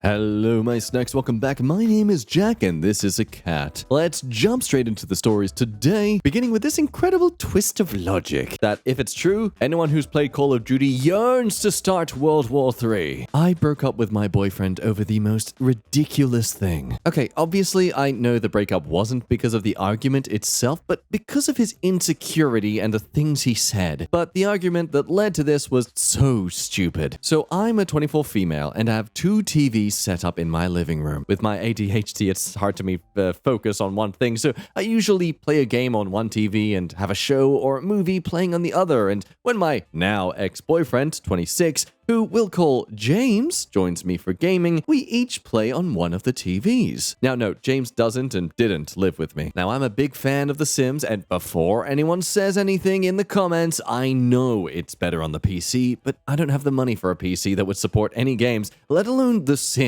Hello, my snacks. Welcome back. My name is Jack, and this is a cat. Let's jump straight into the stories today, beginning with this incredible twist of logic that, if it's true, anyone who's played Call of Duty yearns to start World War III. I broke up with my boyfriend over the most ridiculous thing. Okay, obviously, I know the breakup wasn't because of the argument itself, but because of his insecurity and the things he said. But the argument that led to this was so stupid. So I'm a 24 female and I have two TVs set up in my living room. With my ADHD, it's hard to me focus on one thing, so I usually play a game on one TV and have a show or a movie playing on the other. And when my now ex-boyfriend, 26, who we'll call James, joins me for gaming, we each play on one of the TVs. Now note, James doesn't and didn't live with me. Now I'm a big fan of The Sims, and before anyone says anything in the comments, I know it's better on the PC, but I don't have the money for a PC that would support any games, let alone The Sims.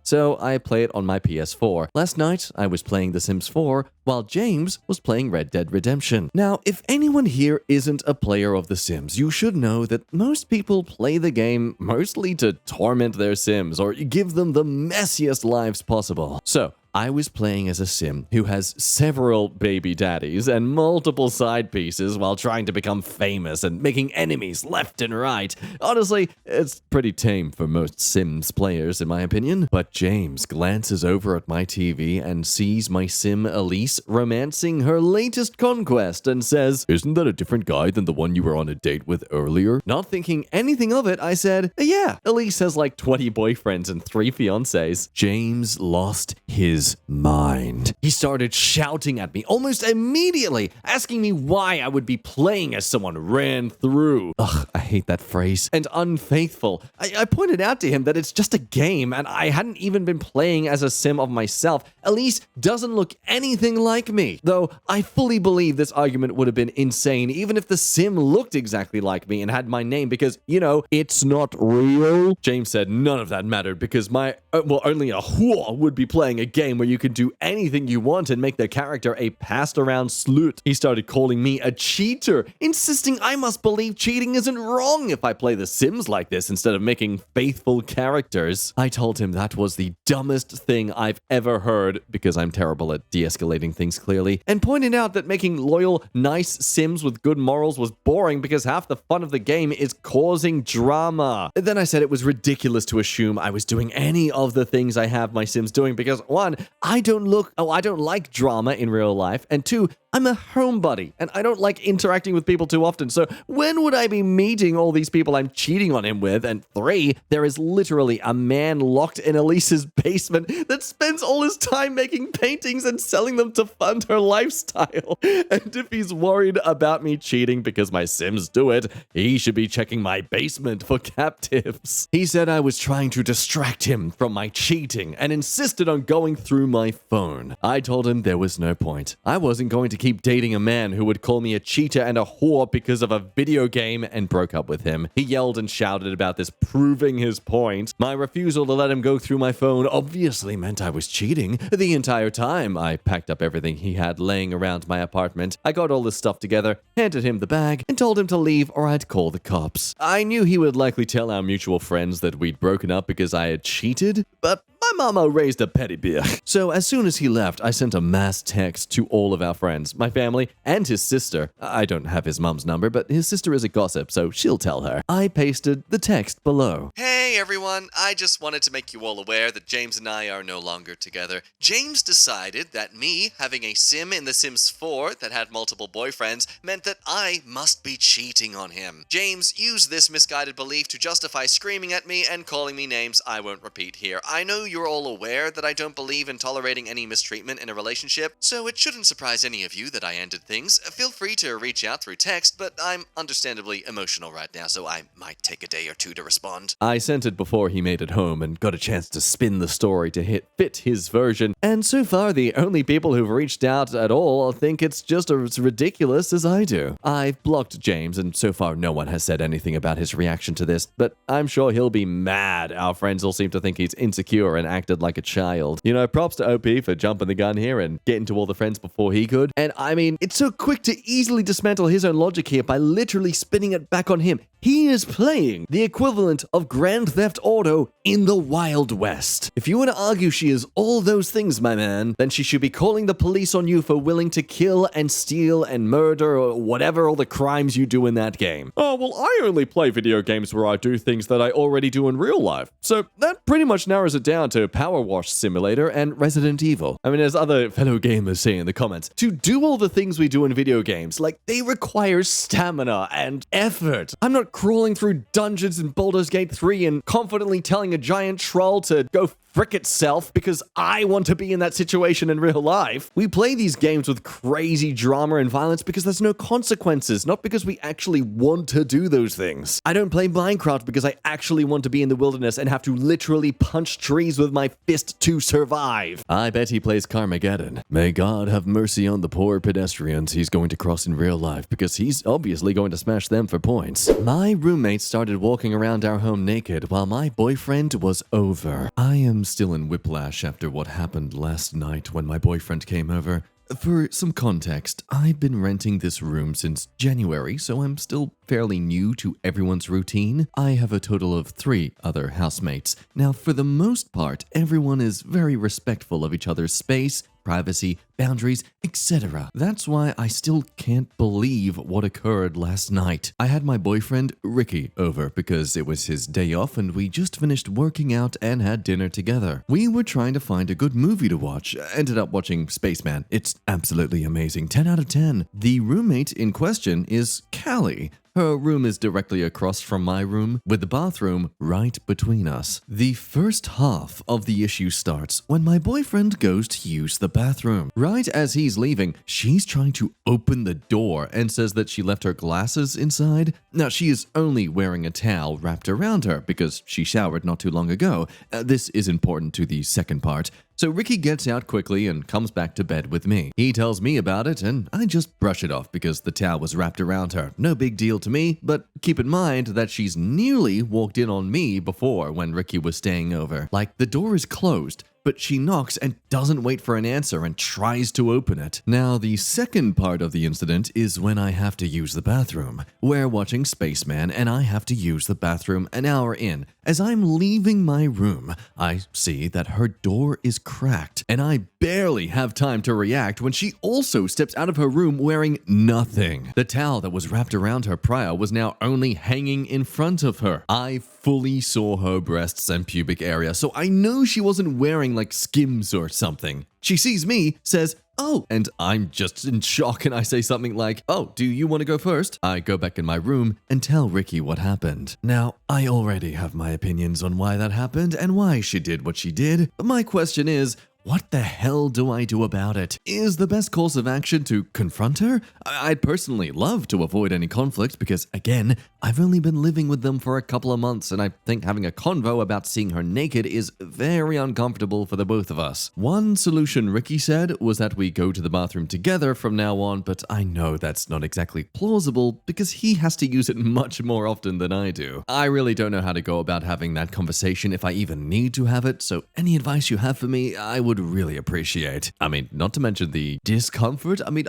So I play it on my PS4. Last night, I was playing The Sims 4, while James was playing Red Dead Redemption. Now, if anyone here isn't a player of The Sims, you should know that most people play the game mostly to torment their Sims or give them the messiest lives possible. So, I was playing as a Sim who has several baby daddies and multiple side pieces while trying to become famous and making enemies left and right. Honestly, it's pretty tame for most Sims players in my opinion. But James glances over at my TV and sees my Sim Elise romancing her latest conquest and says, "Isn't that a different guy than the one you were on a date with earlier?" Not thinking anything of it, I said, "Yeah, Elise has like 20 boyfriends and 3 fiancés." James lost his mind. He started shouting at me almost immediately, asking me why I would be playing as someone ran through. Ugh, I hate that phrase. And unfaithful. I pointed out to him that it's just a game and I hadn't even been playing as a Sim of myself. Elise doesn't look anything like me. Though I fully believe this argument would have been insane even if the Sim looked exactly like me and had my name because, you know, it's not real. James said none of that mattered because only a whore would be playing a game where you can do anything you want and make their character a passed-around slut. He started calling me a cheater, insisting I must believe cheating isn't wrong if I play The Sims like this instead of making faithful characters. I told him that was the dumbest thing I've ever heard, because I'm terrible at de-escalating things clearly, and pointed out that making loyal, nice Sims with good morals was boring because half the fun of the game is causing drama. Then I said it was ridiculous to assume I was doing any of the things I have my Sims doing because, one, I don't like drama in real life, and 2, I'm a homebody, and I don't like interacting with people too often, so when would I be meeting all these people I'm cheating on him with? And 3, there is literally a man locked in Elise's basement that spends all his time making paintings and selling them to fund her lifestyle. And if he's worried about me cheating because my Sims do it, he should be checking my basement for captives. He said I was trying to distract him from my cheating and insisted on going through my phone. I told him there was no point. I wasn't going to keep dating a man who would call me a cheater and a whore because of a video game, and broke up with him. He yelled and shouted about this, proving his point. My refusal to let him go through my phone obviously meant I was cheating. The entire time, I packed up everything he had laying around my apartment. I got all this stuff together, handed him the bag, and told him to leave or I'd call the cops. I knew he would likely tell our mutual friends that we'd broken up because I had cheated, but my mama raised a petty bitch. So as soon as he left, I sent a mass text to all of our friends, my family, and his sister. I don't have his mom's number, but his sister is a gossip, so she'll tell her. I pasted the text below. Hey everyone, I just wanted to make you all aware that James and I are no longer together. James decided that me having a Sim in The Sims 4 that had multiple boyfriends meant that I must be cheating on him. James used this misguided belief to justify screaming at me and calling me names I won't repeat here. I know you're all aware that I don't believe in tolerating any mistreatment in a relationship, so it shouldn't surprise any of you that I ended things. Feel free to reach out through text, but I'm understandably emotional right now, so I might take a day or two to respond. I sent it before he made it home and got a chance to spin the story to fit his version, and so far the only people who've reached out at all think it's just as ridiculous as I do. I've blocked James, and so far no one has said anything about his reaction to this, but I'm sure he'll be mad. Our friends all seem to think he's insecure and acted like a child. You know, props to OP for jumping the gun here and getting to all the friends before he could. And I mean, it's so quick to easily dismantle his own logic here by literally spinning it back on him. He is playing the equivalent of Grand Theft Auto in the Wild West. If you want to argue she is all those things, my man, then she should be calling the police on you for willing to kill and steal and murder or whatever all the crimes you do in that game. Oh, well, I only play video games where I do things that I already do in real life. So that pretty much narrows it down to Power Wash Simulator and Resident Evil. I mean, as other fellow gamers say in the comments, to do all the things we do in video games, like, they require stamina and effort. I'm not crawling through dungeons in Baldur's Gate 3 and confidently telling a giant troll to go frick itself because I want to be in that situation in real life. We play these games with crazy drama and violence because there's no consequences, not because we actually want to do those things. I don't play Minecraft because I actually want to be in the wilderness and have to literally punch trees with my fist to survive. I bet he plays Carmageddon. May God have mercy on the poor pedestrians he's going to cross in real life because he's obviously going to smash them for points. My roommate started walking around our home naked while my boyfriend was over. I am still in whiplash after what happened last night when my boyfriend came over. For some context, I've been renting this room since January, so I'm still fairly new to everyone's routine. I have a total of 3 other housemates. Now, for the most part, everyone is very respectful of each other's space, privacy, boundaries, etc. That's why I still can't believe what occurred last night. I had my boyfriend, Ricky, over because it was his day off and we just finished working out and had dinner together. We were trying to find a good movie to watch. Ended up watching Spaceman. It's absolutely amazing. 10 out of 10. The roommate in question is Callie. Her room is directly across from my room, with the bathroom right between us. The first half of the issue starts when my boyfriend goes to use the bathroom. Right as he's leaving, she's trying to open the door and says that she left her glasses inside. Now, she is only wearing a towel wrapped around her because she showered not too long ago. This is important to the second part. So Ricky gets out quickly and comes back to bed with me. He tells me about it and I just brush it off because the towel was wrapped around her. No big deal to me, but keep in mind that she's nearly walked in on me before when Ricky was staying over. Like, the door is closed, but she knocks and doesn't wait for an answer and tries to open it. Now, the second part of the incident is when I have to use the bathroom. We're watching Spaceman and I have to use the bathroom an hour in. As I'm leaving my room, I see that her door is cracked and I barely have time to react when she also steps out of her room wearing nothing. The towel that was wrapped around her prior was now only hanging in front of her. I fully saw her breasts and pubic area, so I know she wasn't wearing like Skims or something. She sees me, says, "Oh," and I'm just in shock and I say something like, "Oh, do you want to go first?" I go back in my room and tell Ricky what happened. Now, I already have my opinions on why that happened and why she did what she did. But my question is, what the hell do I do about it? Is the best course of action to confront her? I'd personally love to avoid any conflict because, again, I've only been living with them for a couple of months and I think having a convo about seeing her naked is very uncomfortable for the both of us. One solution Ricky said was that we go to the bathroom together from now on, but I know that's not exactly plausible because he has to use it much more often than I do. I really don't know how to go about having that conversation if I even need to have it, so any advice you have for me, I would really appreciate. I mean, not to mention the discomfort. I mean,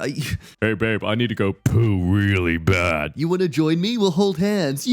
Hey babe, I need to go poo really bad. You want to join me? We'll hold hands.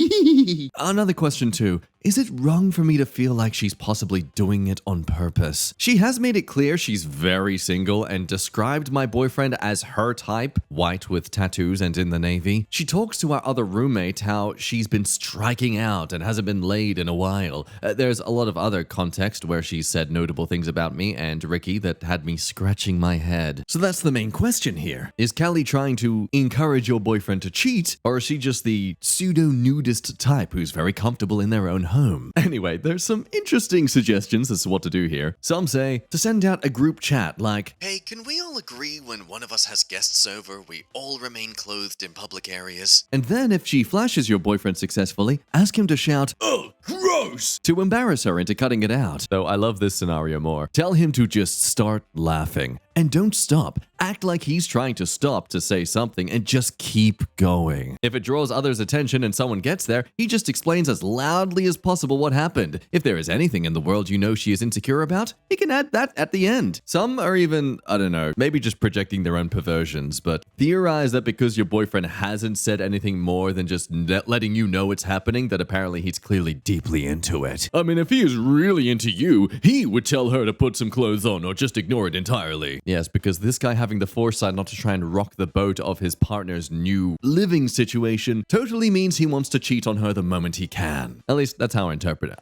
Another question too. Is it wrong for me to feel like she's possibly doing it on purpose? She has made it clear she's very single and described my boyfriend as her type, white with tattoos and in the Navy. She talks to our other roommate how she's been striking out and hasn't been laid in a while. There's a lot of other context where she's said notable things about me and Ricky that had me scratching my head. So that's the main question here. Is Callie trying to encourage your boyfriend to cheat, or is she just the pseudo-nudist type who's very comfortable in their own home? Anyway, there's some interesting suggestions as to what to do here. Some say to send out a group chat like, "Hey, can we all agree when one of us has guests over, we all remain clothed in public areas?" And then if she flashes your boyfriend successfully, ask him to shout, "Oh, gross!" to embarrass her into cutting it out. Though I love this scenario more. Tell him to just start laughing. And don't stop. Act like he's trying to stop to say something and just keep going. If it draws others' attention and someone gets there, he just explains as loudly as possible what happened. If there is anything in the world you know she is insecure about, he can add that at the end. Some are even, I don't know, maybe just projecting their own perversions, but theorize that because your boyfriend hasn't said anything more than just letting you know it's happening, that apparently he's clearly deeply into it. I mean, if he is really into you, he would tell her to put some clothes on or just ignore it entirely. Yes, because this guy having the foresight not to try and rock the boat of his partner's new living situation totally means he wants to cheat on her the moment he can. At least that's how I interpret it.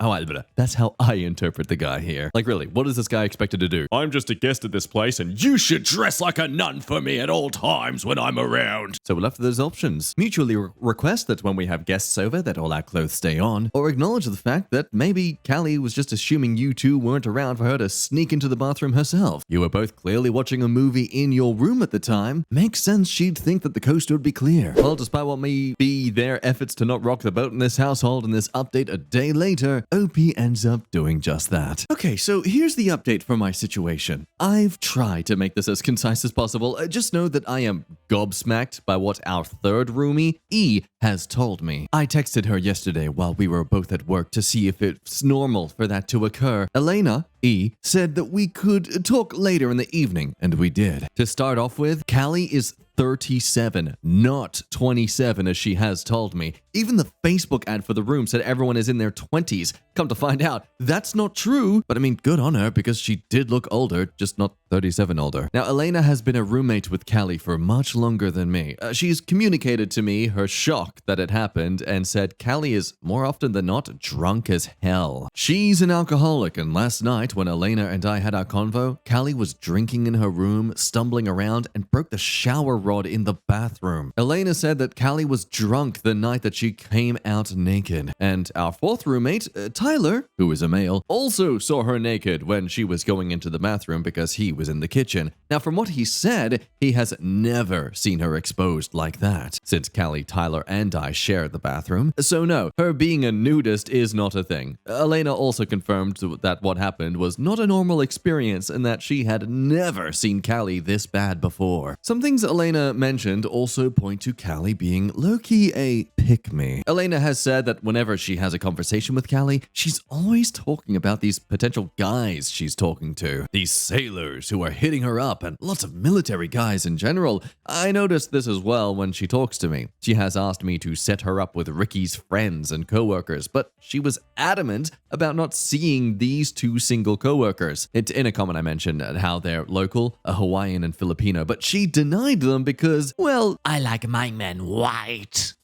That's how I interpret the guy here. Like, really, what is this guy expected to do? I'm just a guest at this place and you should dress like a nun for me at all times when I'm around. So we're left with those options. Mutually request that when we have guests over that all our clothes stay on, or acknowledge the fact that maybe Callie was just assuming you two weren't around for her to sneak into the bathroom herself. You were both clearly watching a movie in your room at the time. Makes sense she'd think that the coast would be clear. Well, despite what may be their efforts to not rock the boat in this household, in this update a day later, OP ends up doing just that. Okay, so here's the update for my situation. I've tried to make this as concise as possible. Just know that I am gobsmacked by what our third roomie, E, has told me. I texted her yesterday while we were both at work to see if it's normal for that to occur. Elena, E, said that we could talk later in the evening, and we did. To start off with, Callie is 37, not 27 as she has told me. Even the Facebook ad for the room said everyone is in their 20s. Come to find out, that's not true. But I mean, good on her because she did look older, just not 37 older. Now, Elena has been a roommate with Callie for much longer than me. She's communicated to me her shock that it happened and said Callie is more often than not drunk as hell. She's an alcoholic, and last night when Elena and I had our convo, Callie was drinking in her room, stumbling around, and broke the shower rod in the bathroom. Elena said that Callie was drunk the night that she came out naked. And our fourth roommate, Tyler, who is a male, also saw her naked when she was going into the bathroom because he was in the kitchen. Now, from what he said, he has never seen her exposed like that, since Callie, Tyler, and I share the bathroom. So no, her being a nudist is not a thing. Elena also confirmed that what happened was not a normal experience and that she had never seen Callie this bad before. Some things Elena mentioned also point to Callie being low-key a pick-me. Elena has said that whenever she has a conversation with Callie, she's always talking about these potential guys she's talking to. These sailors who are hitting her up and lots of military guys in general. I noticed this as well when she talks to me. She has asked me to set her up with Ricky's friends and coworkers, but she was adamant about not seeing these two single coworkers. In a comment I mentioned how they're local, a Hawaiian and Filipino, but she denied them because, well, I like my men white.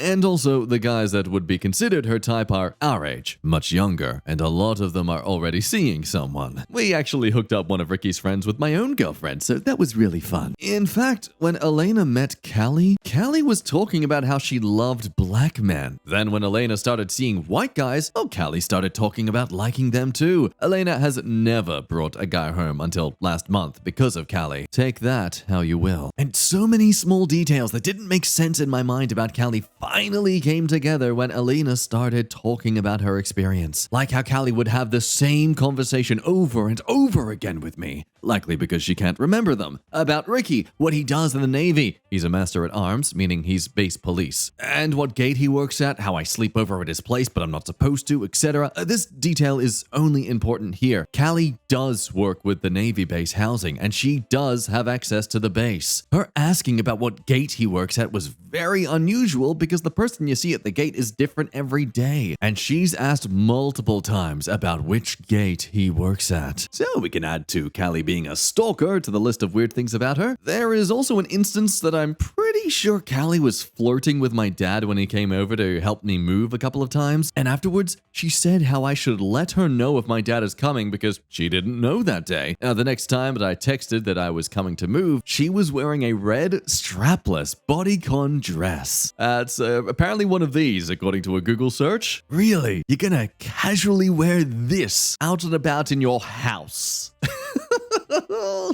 And also, the guys that would be considered her type are our age, much younger, and a lot of them are already seeing someone. We actually hooked up one of Ricky's friends with my own girlfriend, so that was really fun. In fact, when Elena met Callie was talking about how she loved black men. Then when Elena started seeing white guys, Callie started talking about liking them too. Elena has never brought a guy home until last month because of Callie. Take that how you will. And so many small details that didn't make sense in my mind about Callie finally came together when Elena started talking about her experience. Like how Callie would have the same conversation over and over again with me. Likely because she can't remember them. About Ricky, what he does in the Navy. He's a master at arms, meaning he's base police. And what gate he works at, how I sleep over at his place but I'm not supposed to, etc. This detail is only important here. Callie does work with the Navy base housing and she does have access to the base. Her asking about what gate he works at was very unusual because the person you see at the gate is different every day. And she's asked multiple times about which gate he works at. So we can add to Callie being a stalker to the list of weird things about her. There is also an instance that I'm pretty sure Callie was flirting with my dad when he came over to help me move a couple of times. And afterwards, she said how I should let her know if my dad is coming because she didn't know that day. Now, the next time that I texted that I was coming to move, she was wearing a red strapless bodycon dress. It's apparently one of these, according to a Google search. Really? You're gonna casually wear this out and about in your house?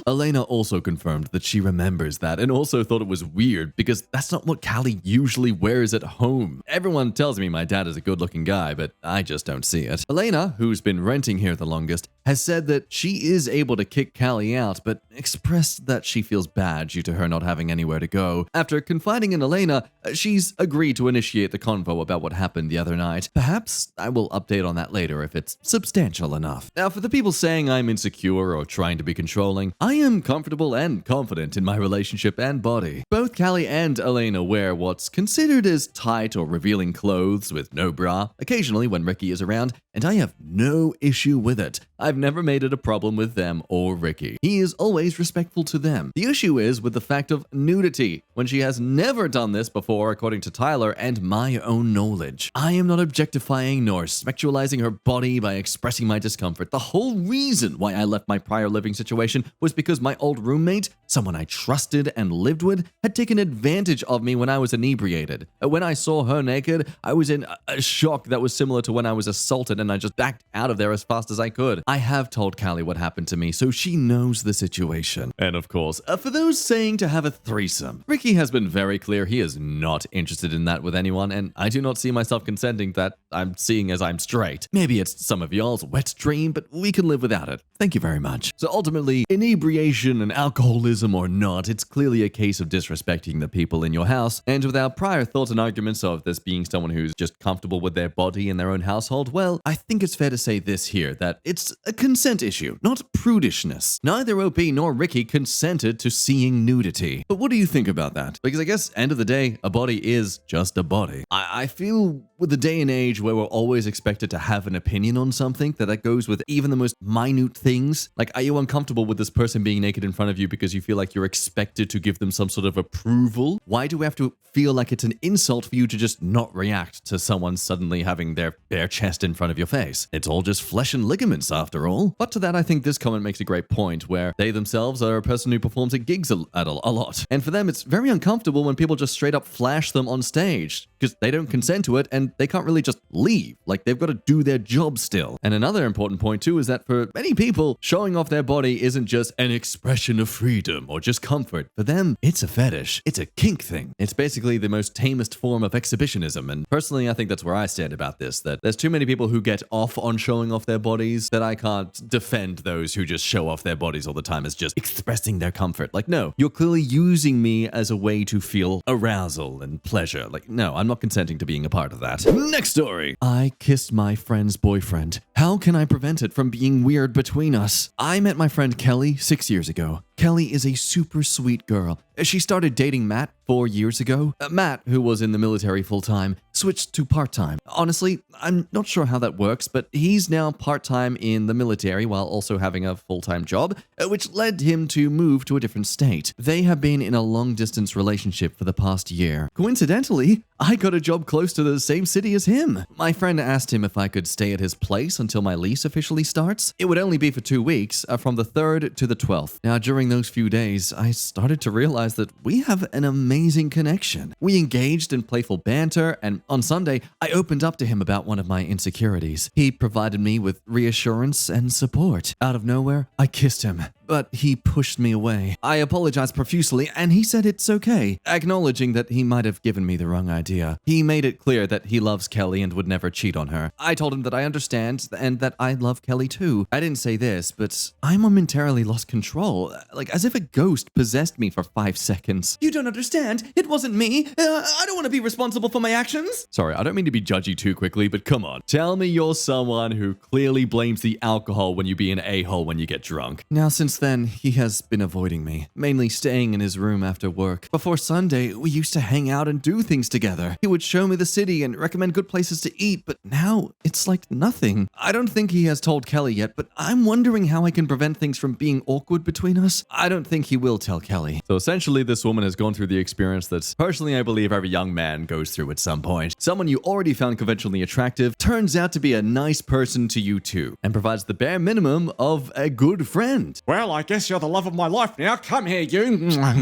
Elena also confirmed that she remembers that and also thought it was weird because that's not what Callie usually wears at home. Everyone tells me my dad is a good-looking guy, but I just don't see it. Elena, who's been renting here the longest, has said that she is able to kick Callie out, but expressed that she feels bad due to her not having anywhere to go. After confiding in Elena, she's agreed to initiate the convo about what happened the other night. Perhaps I will update on that later if it's substantial enough. Now, for the people saying I'm insecure or trying to be controlling, I am comfortable and confident in my relationship and body. Both Callie and Elena wear what's considered as tight or revealing clothes with no bra, occasionally when Ricky is around, and I have no issue with it. I've never made it a problem with them or Ricky. He is always respectful to them. The issue is with the fact of nudity, when she has never done this before according to Tyler and my own knowledge. I am not objectifying nor sexualizing her body by expressing my discomfort. The whole reason why I left my prior living situation was because my old roommate, someone I trusted and lived with, had taken advantage of me when I was inebriated. When I saw her naked, I was in a shock that was similar to when I was assaulted, and I just backed out of there as fast as I could. I have told Callie what happened to me, so she knows the situation. And of course, for those saying to have a threesome, Ricky has been very clear he is not interested in that with anyone, and I do not see myself consenting that I'm seeing as I'm straight. Maybe it's some of y'all's wet dream, but we can live without it. Thank you very much. So ultimately, inebriation and alcoholism or not, it's clearly a case of disrespecting the people in your house, and without prior thoughts and arguments of this being someone who's just comfortable with their body in their own household, well, I think it's fair to say this here, that it's a consent issue, not prudishness. Neither OP nor Ricky consented to seeing nudity. But what do you think about that? Because I guess, end of the day, a body is just a body. I feel with the day and age where we're always expected to have an opinion on something, that goes with even the most minute things. Like, are you uncomfortable with this person being naked in front of you because you feel like you're expected to give them some sort of approval? Why do we have to feel like it's an insult for you to just not react to someone suddenly having their bare chest in front of your face? It's all just flesh and ligaments after all. But to that, I think this comment makes a great point, where they themselves are a person who performs at gigs a lot. And for them, it's very uncomfortable when people just straight up flash them on stage, because they don't consent to it and they can't really just leave. Like, they've got to do their job still. And another important point too is that for many people, showing off their body isn't just an expression of freedom or just comfort. For them, it's a fetish. It's a kink thing. It's basically the most tamest form of exhibitionism. And personally, I think that's where I stand about this, that there's too many people who get off on showing off their bodies that I can't defend those who just show off their bodies all the time as just expressing their comfort. Like, no, you're clearly using me as a way to feel arousal and pleasure. Like, no, I'm not consenting to being a part of that. Next story. I kissed my friend's boyfriend. How can I prevent it from being weird between us? I met my friend Kelly 6 years ago. Kelly is a super sweet girl. She started dating Matt 4 years ago. Matt, who was in the military full-time, switched to part-time. Honestly, I'm not sure how that works, but he's now part-time in the military while also having a full-time job, which led him to move to a different state. They have been in a long-distance relationship for the past year. Coincidentally, I got a job close to the same city as him. My friend asked him if I could stay at his place until my lease officially starts. It would only be for 2 weeks, from the 3rd to the 12th. Now, during those few days, I started to realize that we have an amazing connection. We engaged in playful banter, and on Sunday, I opened up to him about one of my insecurities. He provided me with reassurance and support. Out of nowhere, I kissed him, but he pushed me away. I apologized profusely, and he said it's okay, acknowledging that he might have given me the wrong idea. He made it clear that he loves Kelly and would never cheat on her. I told him that I understand and that I love Kelly too. I didn't say this, but I momentarily lost control, like as if a ghost possessed me for 5 seconds. You don't understand. It wasn't me. I don't want to be responsible for my actions. Sorry, I don't mean to be judgy too quickly, but come on. Tell me you're someone who clearly blames the alcohol when you be an a-hole when you get drunk. Now, since then, he has been avoiding me, mainly staying in his room after work. Before Sunday, we used to hang out and do things together. He would show me the city and recommend good places to eat, but now it's like nothing. I don't think he has told Kelly yet, but I'm wondering how I can prevent things from being awkward between us. I don't think he will tell Kelly. So essentially, this woman has gone through the experience that personally I believe every young man goes through at some point. Someone you already found conventionally attractive turns out to be a nice person to you too, and provides the bare minimum of a good friend. Well, Well, I guess you're the love of my life now. Come here, you. I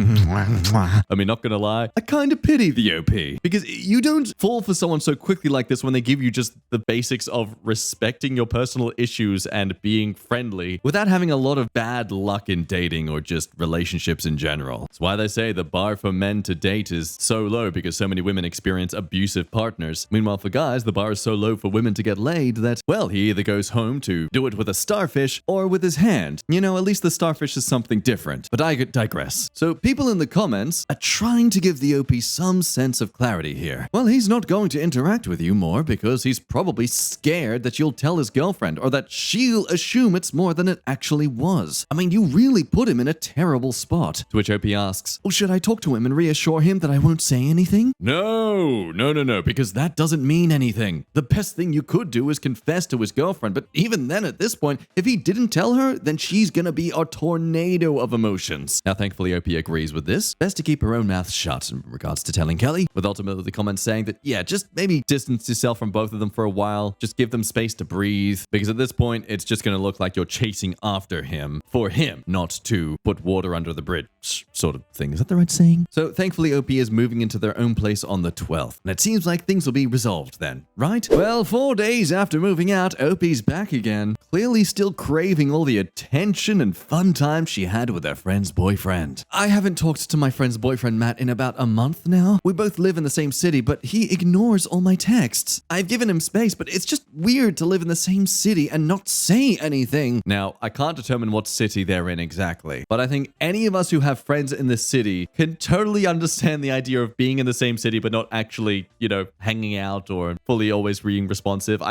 mean, not gonna lie, I kind of pity the OP because you don't fall for someone so quickly like this when they give you just the basics of respecting your personal issues and being friendly without having a lot of bad luck in dating or just relationships in general. It's why they say the bar for men to date is so low because so many women experience abusive partners. Meanwhile, for guys, the bar is so low for women to get laid that, well, he either goes home to do it with a starfish or with his hand. You know, at least the starfish is something different. But I digress. So people in the comments are trying to give the OP some sense of clarity here. Well, he's not going to interact with you more because he's probably scared that you'll tell his girlfriend or that she'll assume it's more than it actually was. I mean, you really put him in a terrible spot. To which OP asks, well, should I talk to him and reassure him that I won't say anything? No, because that doesn't mean anything. The best thing you could do is confess to his girlfriend, but even then at this point, if he didn't tell her, then she's gonna be a tornado of emotions. Now, thankfully, OP agrees with this. Best to keep her own mouth shut in regards to telling Kelly, with ultimately the comments saying that, yeah, just maybe distance yourself from both of them for a while. Just give them space to breathe, because at this point, it's just gonna look like you're chasing after him for him, not to put water under the bridge sort of thing. Is that the right saying? So thankfully, OP is moving into their own place on the 12th, and it seems like things will be resolved then, right? Well, 4 days after moving out, OP's back again, clearly still craving all the attention and fun time she had with her friend's boyfriend. I haven't talked to my friend's boyfriend Matt in about a month now. We both live in the same city, but he ignores all my texts. I've given him space, but it's just weird to live in the same city and not say anything. Now, I can't determine what city they're in exactly, but I think any of us who have friends in this city can totally understand the idea of being in the same city but not actually, you know, hanging out or fully always being responsive.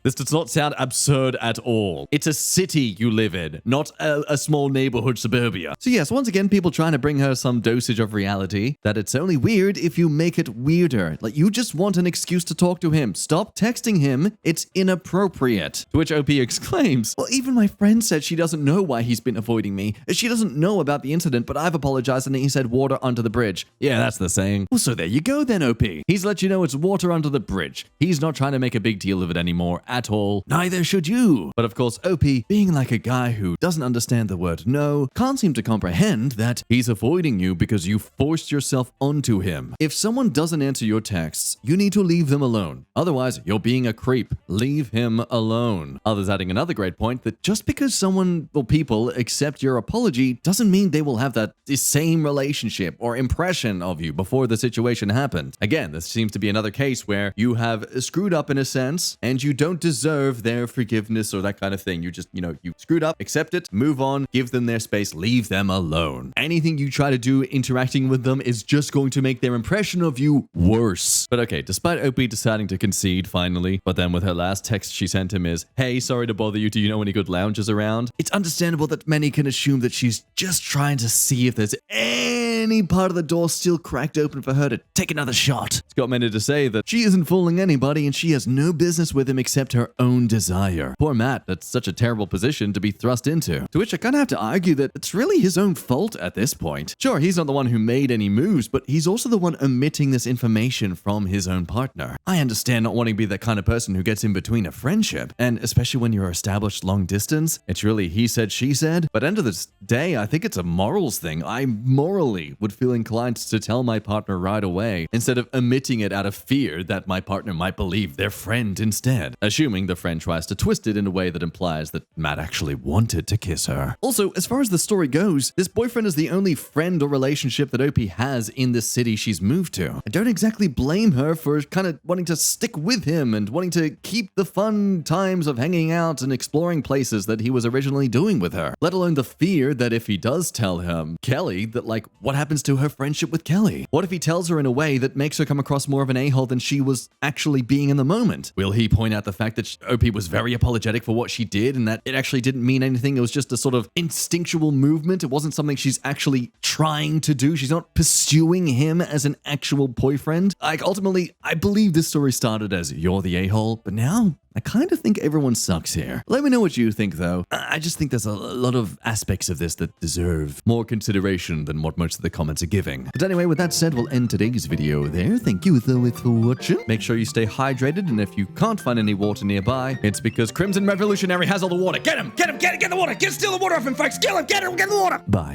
This does not sound absurd at all. It's a city you live in, not a small neighborhood suburbia. So yes, once again, people trying to bring her some dosage of reality, that it's only weird if you make it weirder. Like, you just want an excuse to talk to him. Stop texting him. It's inappropriate. To which OP exclaims, well, even my friend said she doesn't know why he's been avoiding me. She doesn't know about the incident, but I've apologized and he said water under the bridge. Yeah, that's the saying. Well, so there you go then, OP. He's let you know it's water under the bridge. He's not trying to make a big deal of it anymore at all. Neither should you. But of course, OP, being like a guy who doesn't understand the word no, can't seem to comprehend that he's avoiding you because you forced yourself onto him. If someone doesn't answer your texts, you need to leave them alone. Otherwise, you're being a creep. Leave him alone. Others adding another great point that just because someone or people accept your apology doesn't mean they will have that same relationship or impression of you before the situation happened. Again, this seems to be another case where you have screwed up in a sense and you don't deserve their forgiveness or that kind of thing. You just, you screwed up, accept it, move on, give them their space, leave them alone. Anything you try to do interacting with them is just going to make their impression of you worse. But okay, despite OP deciding to concede finally, but then with her last text she sent him is, hey, sorry to bother you, do you know any good lounges around? It's understandable that many can assume that she's just trying to see if there's any part of the door still cracked open for her to take another shot. Scott meant to say that she isn't fooling anybody and she has no business with him except her own desire. Poor Matt, that's such a terrible position to be thrust into. To which I kind of have to argue that it's really his own fault at this point. Sure, he's not the one who made any moves, but he's also the one omitting this information from his own partner. I understand not wanting to be that kind of person who gets in between a friendship, and especially when you're established long distance, it's really he said, she said. But end of this day, I think it's a morals thing. I morally would feel inclined to tell my partner right away instead of omitting it out of fear that my partner might believe their friend instead, assuming the friend tries to twist it in a way that implies that Matt actually wanted to kiss her. Also, as far as the story goes, this boyfriend is the only friend or relationship that OP has in the city she's moved to. I don't exactly blame her for kind of wanting to stick with him and wanting to keep the fun times of hanging out and exploring places that he was originally doing with her, let alone the fear that if he does tell him, Kelly, that what happens to her friendship with Kelly? What if he tells her in a way that makes her come across more of an a-hole than she was actually being in the moment? Will he point out the fact that OP was very apologetic for what she did and that it actually didn't mean anything? It was just a sort of instinctual movement. It wasn't something she's actually trying to do. She's not pursuing him as an actual boyfriend. Ultimately, I believe this story started as you're the a-hole, but now I kind of think everyone sucks here. Let me know what you think, though. I just think there's a lot of aspects of this that deserve more consideration than what most of the comments are giving. But anyway, with that said, we'll end today's video there. Thank you, though, for watching. Make sure you stay hydrated, and if you can't find any water nearby, it's because Crimson Revolutionary has all the water. Get him! Get him! Get the water! Steal the water off him, folks! Kill him! Get him! Get the water! Bye.